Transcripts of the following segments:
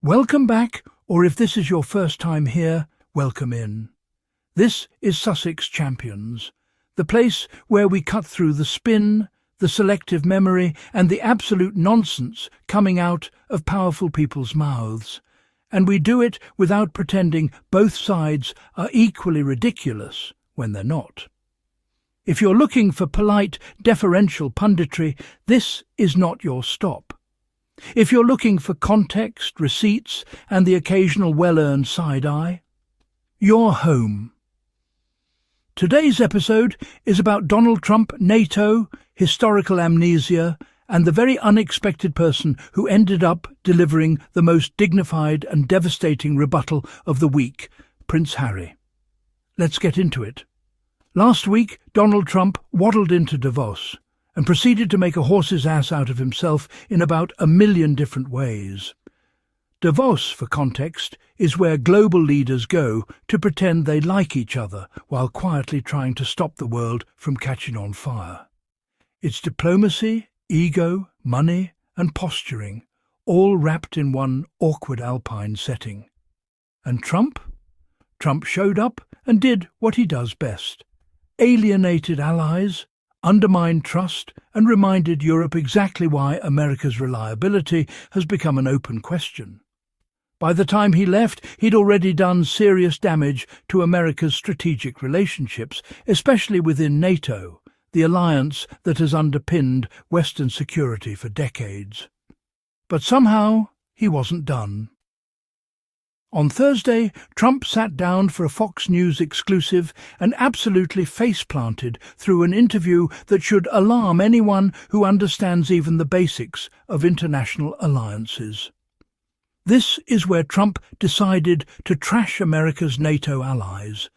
Welcome back, or if this is your first time here, welcome in. This is Sussex Champions, the place where we cut through the spin, the selective memory, and the absolute nonsense coming out of powerful people's mouths. And we do it without pretending both sides are equally ridiculous when they're not. If you're looking for polite, deferential punditry, this is not your stop. If you're looking for context, receipts, and the occasional well-earned side-eye, you're home. Today's episode is about Donald Trump, NATO, historical amnesia, and the very unexpected person who ended up delivering the most dignified and devastating rebuttal of the week, Prince Harry. Let's get into it. Last week, Donald Trump waddled into Davos and proceeded to make a horse's ass out of himself in about 1 million different ways. Davos, for context, is where global leaders go to pretend they like each other while quietly trying to stop the world from catching on fire. It's diplomacy, ego, money, and posturing, all wrapped in one awkward alpine setting. And Trump? Trump showed up and did what he does best: alienated allies, undermined trust, and reminded Europe exactly why America's reliability has become an open question. By the time he left, he'd already done serious damage to America's strategic relationships, especially within NATO, the alliance that has underpinned Western security for decades. But somehow he wasn't done. On Thursday, Trump sat down for a Fox News exclusive and absolutely face-planted through an interview that should alarm anyone who understands even the basics of international alliances. This is where Trump decided to trash America's NATO allies,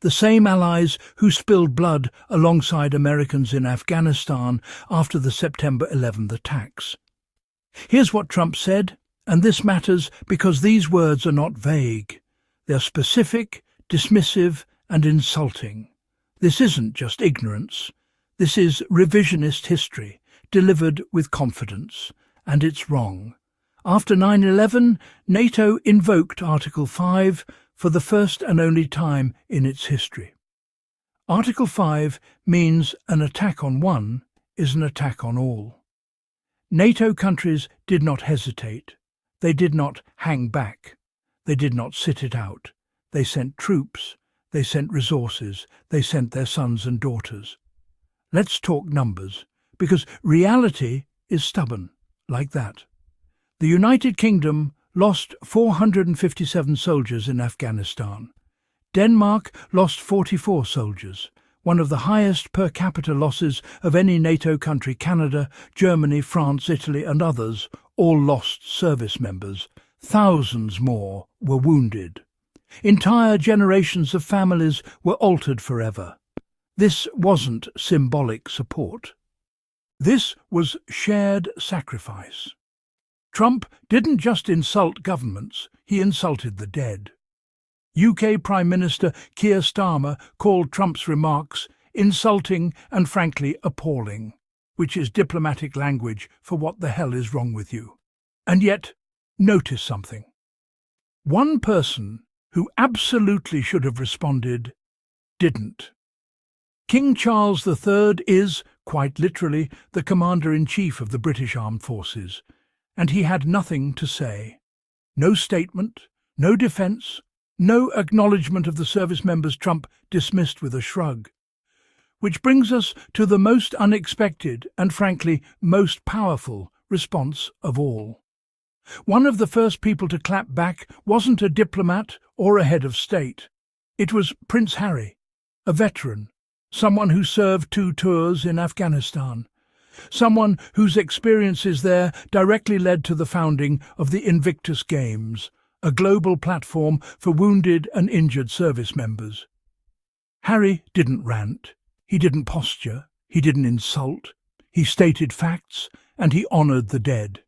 the same allies who spilled blood alongside Americans in Afghanistan after the September 11th attacks. Here's what Trump said. And this matters because these words are not vague. They're specific, dismissive, and insulting. This isn't just ignorance. This is revisionist history, delivered with confidence. And it's wrong. After 9/11, NATO invoked Article 5 for the first and only time in its history. Article 5 means an attack on one is an attack on all. NATO countries did not hesitate. They did not hang back. They did not sit it out. They sent troops. They sent resources. They sent their sons and daughters. Let's talk numbers, because reality is stubborn, like that. The United Kingdom lost 457 soldiers in Afghanistan. Denmark lost 44 soldiers, one of the highest per capita losses of any NATO country. Canada, Germany, France, Italy, and others all lost service members. Thousands more were wounded. Entire generations of families were altered forever. This wasn't symbolic support. This was shared sacrifice. Trump didn't just insult governments, he insulted the dead. UK Prime Minister Keir Starmer called Trump's remarks insulting and frankly appalling, which is diplomatic language for what the hell is wrong with you. And yet, notice something. One person who absolutely should have responded didn't. King Charles III is, quite literally, the Commander-in-Chief of the British Armed Forces, and he had nothing to say. No statement, no defence, no acknowledgement of the service members. Trump dismissed with a shrug. Which brings us to the most unexpected and, frankly, most powerful response of all. One of the first people to clap back wasn't a diplomat or a head of state. It was Prince Harry, a veteran, someone who served 2 tours in Afghanistan, someone whose experiences there directly led to the founding of the Invictus Games, a global platform for wounded and injured service members. Harry didn't rant. He didn't posture, he didn't insult, he stated facts, and he honoured the dead.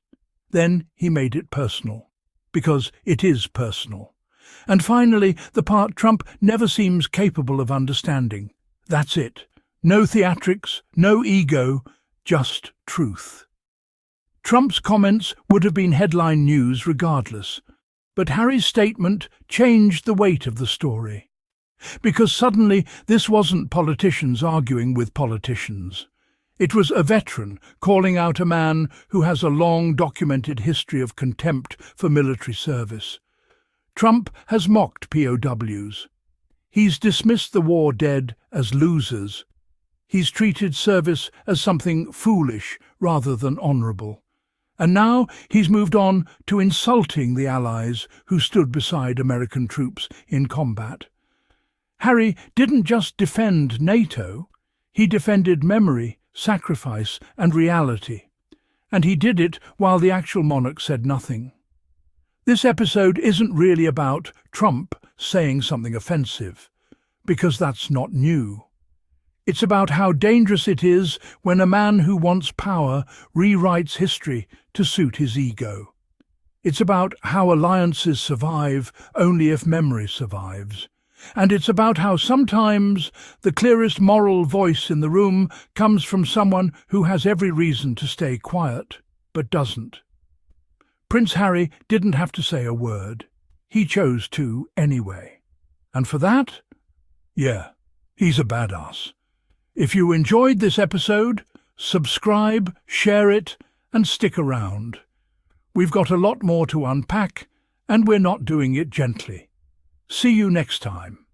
Then he made it personal, because it is personal. And finally, the part Trump never seems capable of understanding. That's it. No theatrics, no ego, just truth. Trump's comments would have been headline news regardless, But Harry's statement changed the weight of the story. Because suddenly this wasn't politicians arguing with politicians. It was a veteran calling out a man who has a long documented history of contempt for military service. Trump has mocked POWs. He's dismissed the war dead as losers. He's treated service as something foolish rather than honourable. And now he's moved on to insulting the allies who stood beside American troops in combat. Harry didn't just defend NATO, he defended memory, sacrifice and reality. And he did it while the actual monarch said nothing. This episode isn't really about Trump saying something offensive, because that's not new. It's about how dangerous it is when a man who wants power rewrites history to suit his ego. It's about how alliances survive only if memory survives. And it's about how sometimes the clearest moral voice in the room comes from someone who has every reason to stay quiet, but doesn't. Prince Harry didn't have to say a word. He chose to anyway. And for that, yeah, he's a badass. If you enjoyed this episode, subscribe, share it, and stick around. We've got a lot more to unpack, and we're not doing it gently. See you next time.